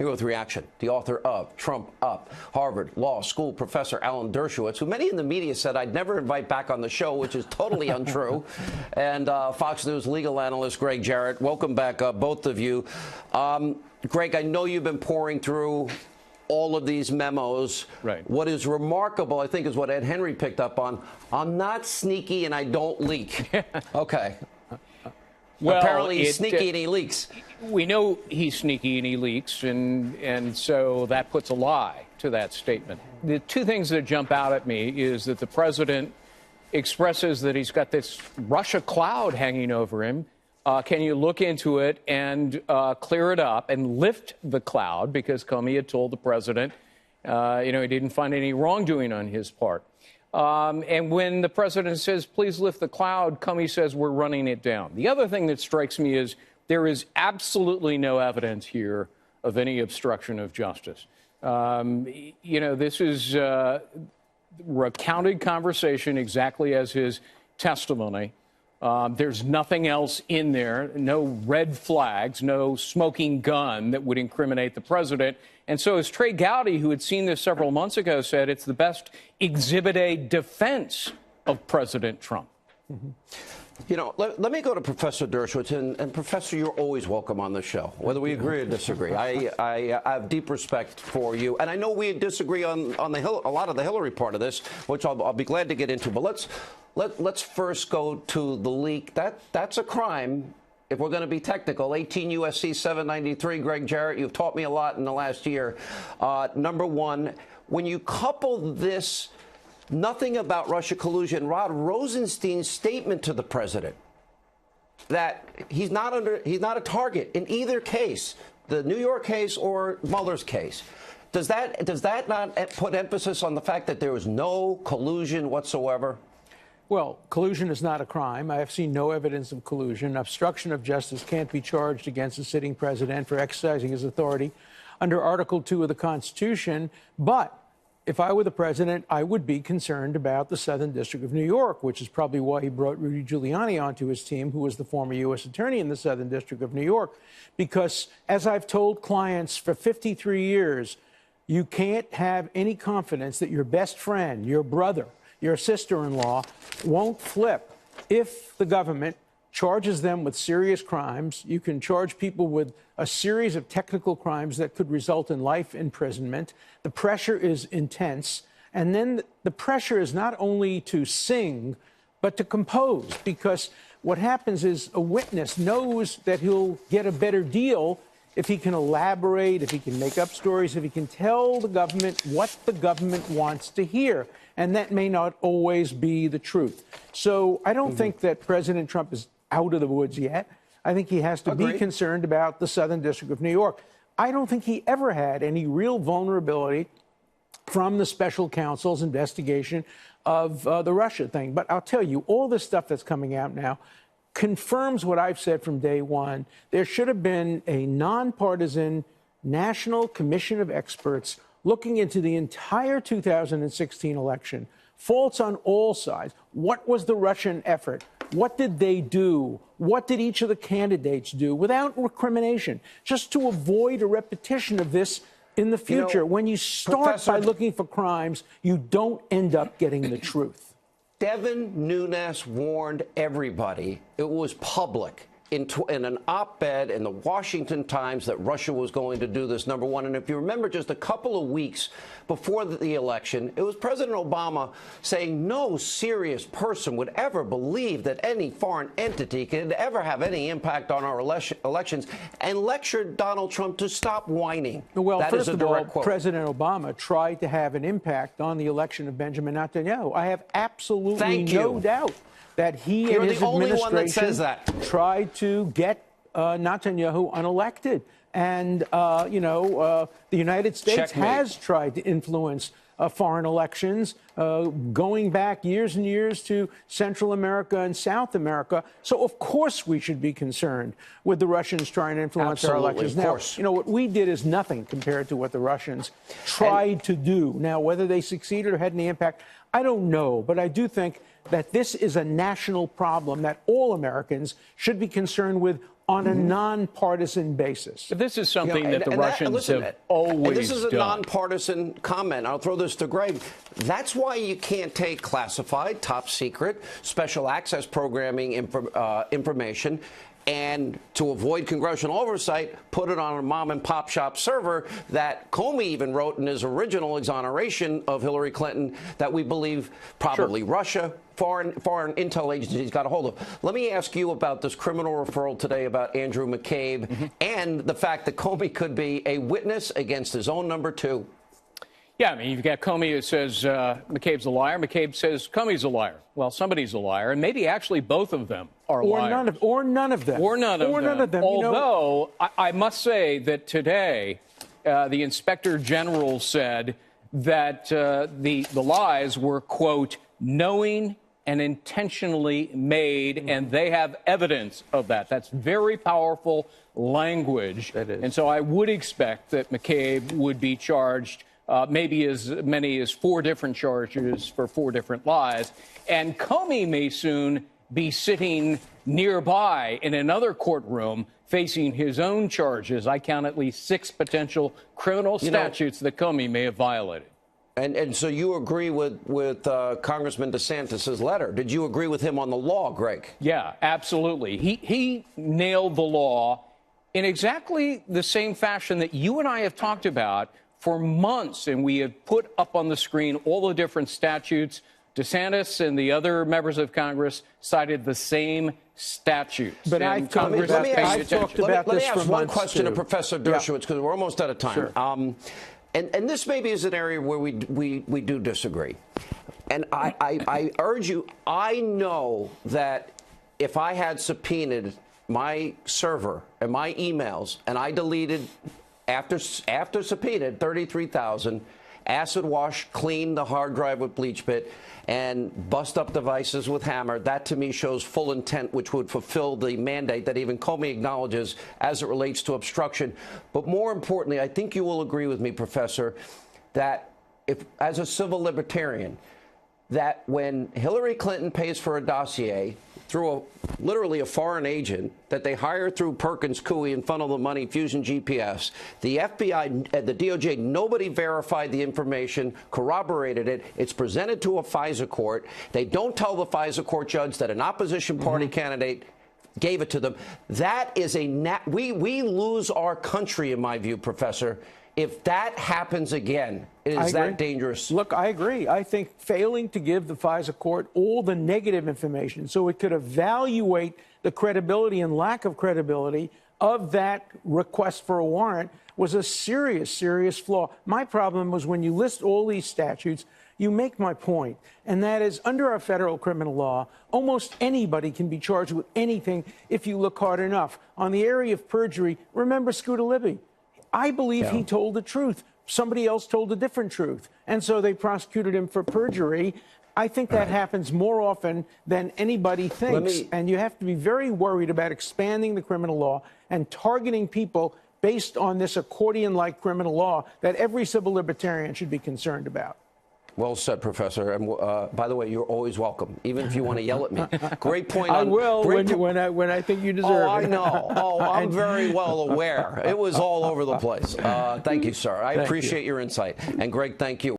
Here with reaction, the author of Trump Up, Harvard Law School professor Alan Dershowitz, who many in the media said I'd never invite back on the show, which is totally untrue, and Fox News legal analyst Gregg Jarrett. Welcome back, both of you. Greg, I know you've been pouring through all of these memos. Right. What is remarkable, I think, is what Ed Henry picked up on. I'm not sneaky and I don't leak. Okay. Well, apparently he's sneaky and he leaks. We know he's sneaky and he leaks, and so that puts a lie to that statement. The two things that jump out at me is that the president expresses that he's got this Russia cloud hanging over him. Can you look into it and clear it up and lift the cloud? Because Comey had told the president, he didn't find any wrongdoing on his part. And when the president says, please lift the cloud, Comey says, we're running it down. The other thing that strikes me is there is absolutely no evidence here of any obstruction of justice. This is recounted conversation exactly as his testimony. There's nothing else in there, no red flags, no smoking gun that would incriminate the president. And so as Trey Gowdy, who had seen this several months ago, said, it's the best Exhibit A defense of President Trump. Mm-hmm. Let me go to Professor Dershowitz. And Professor, you're always welcome on the show, whether we agree or disagree. I have deep respect for you. And I know we disagree on a lot of the Hillary part of this, which I'll be glad to get into. But let's first go to the leak. That's a crime. If we're going to be technical, 18 U.S.C. 793, Gregg Jarrett, you've taught me a lot in the last year. Number one, when you couple this, nothing about Russia collusion, Rod Rosenstein's statement to the president that he's not a target in either case, the New York case or Mueller's case. Does that not put emphasis on the fact that there was no collusion whatsoever? Well, collusion is not a crime. I have seen no evidence of collusion. Obstruction of justice can't be charged against a sitting president for exercising his authority under Article 2 of the Constitution. But if I were the president, I would be concerned about the Southern District of New York, which is probably why he brought Rudy Giuliani onto his team, who was the former U.S. attorney in the Southern District of New York. Because, as I've told clients for 53 years, you can't have any confidence that your best friend, your brother, your sister-in-law won't flip if the government charges them with serious crimes. You can charge people with a series of technical crimes that could result in life imprisonment. The pressure is intense. And then the pressure is not only to sing, but to compose, because what happens is a witness knows that he'll get a better deal if he can elaborate, if he can make up stories, if he can tell the government what the government wants to hear. And that may not always be the truth. So I don't think that President Trump is out of the woods yet. I think he has to be concerned about the Southern District of New York. I don't think he ever had any real vulnerability from the special counsel's investigation of the Russia thing. But I'll tell you, all this stuff that's coming out now confirms what I've said from day one. There should have been a nonpartisan National Commission of Experts looking into the entire 2016 election, faults on all sides. What was the Russian effort? What did they do? What did each of the candidates do without recrimination, just to avoid a repetition of this in the future? When you start by looking for crimes, you don't end up getting the truth. Devin Nunes warned everybody. It was public in an op-ed in the Washington Times that Russia was going to do this, number one. And if you remember, just a couple of weeks before the election, it was President Obama saying no serious person would ever believe that any foreign entity could ever have any impact on our elections, and lectured Donald Trump to stop whining. Well, first of all, President Obama tried to have an impact on the election of Benjamin Netanyahu. I have absolutely no doubt that he and his administration tried to get Netanyahu unelected. And, the United States has tried to influence foreign elections, going back years and years to Central America and South America. So, of course, we should be concerned with the Russians trying to influence our elections. Now, what we did is nothing compared to what the Russians tried to do. Now, whether they succeeded or had any impact, I don't know. But I do think that this is a national problem that all Americans should be concerned with on a nonpartisan basis. But this is something that the Russians have always and this is a done. nonpartisan comment. I'll throw this to Greg. That's why you can't take classified, top secret, special access programming information and, to avoid congressional oversight, put it on a mom-and-pop shop server that Comey even wrote in his original exoneration of Hillary Clinton that we believe probably Russia, foreign intel agencies got a hold of. Let me ask you about this criminal referral today about Andrew McCabe and the fact that Comey could be a witness against his own number two. Yeah, I mean, you've got Comey who says McCabe's a liar. McCabe says Comey's a liar. Well, somebody's a liar, and maybe actually both of them are liars. Or none of them. Although, I must say that today, the Inspector General said that the lies were, quote, knowing and intentionally made, and they have evidence of that. That's very powerful language. That is. And so I would expect that McCabe would be charged maybe as many as 4 different charges for 4 different lies. And Comey may soon be sitting nearby in another courtroom facing his own charges. I count at least 6 potential criminal statutes that Comey may have violated. And so you agree with Congressman DeSantis' letter. Did you agree with him on the law, Greg? Yeah, absolutely. He nailed the law in exactly the same fashion that you and I have talked about for months, and we have put up on the screen all the different statutes. DeSantis and the other members of Congress cited the same statutes. But I've talked about Let me ask one question to too. Professor Dershowitz, because we're almost out of time. Sure. And this maybe is an area where we do disagree. And I urge you, I know that if I had subpoenaed my server and my emails and I deleted after subpoenaed 33,000, acid wash, clean the hard drive with bleach pit, and bust up devices with hammer, that to me shows full intent, which would fulfill the mandate that even Comey acknowledges as it relates to obstruction. But more importantly, I think you will agree with me, Professor, that if, as a civil libertarian, that when Hillary Clinton pays for a dossier through literally a foreign agent that they hire through Perkins Coie and funnel the money, Fusion GPS, the FBI and the DOJ, nobody verified the information, corroborated it. It's presented to a FISA court. They don't tell the FISA court judge that an opposition party candidate gave it to them. That is we lose our country, in my view, Professor. If that happens again, it is that dangerous. Look, I agree. I think failing to give the FISA court all the negative information so it could evaluate the credibility and lack of credibility of that request for a warrant was a serious, serious flaw. My problem was when you list all these statutes, you make my point, and that is under our federal criminal law, almost anybody can be charged with anything if you look hard enough. On the area of perjury, remember Scooter Libby. I believe he told the truth. Somebody else told a different truth. And so they prosecuted him for perjury. I think that happens more often than anybody thinks. And you have to be very worried about expanding the criminal law and targeting people based on this accordion-like criminal law that every civil libertarian should be concerned about. Well said, Professor. And by the way, you're always welcome, even if you want to yell at me. Great point. I will when I think you deserve it. I know. I'm very well aware. It was all over the place. Thank you, sir. I appreciate your insight. And Greg, thank you.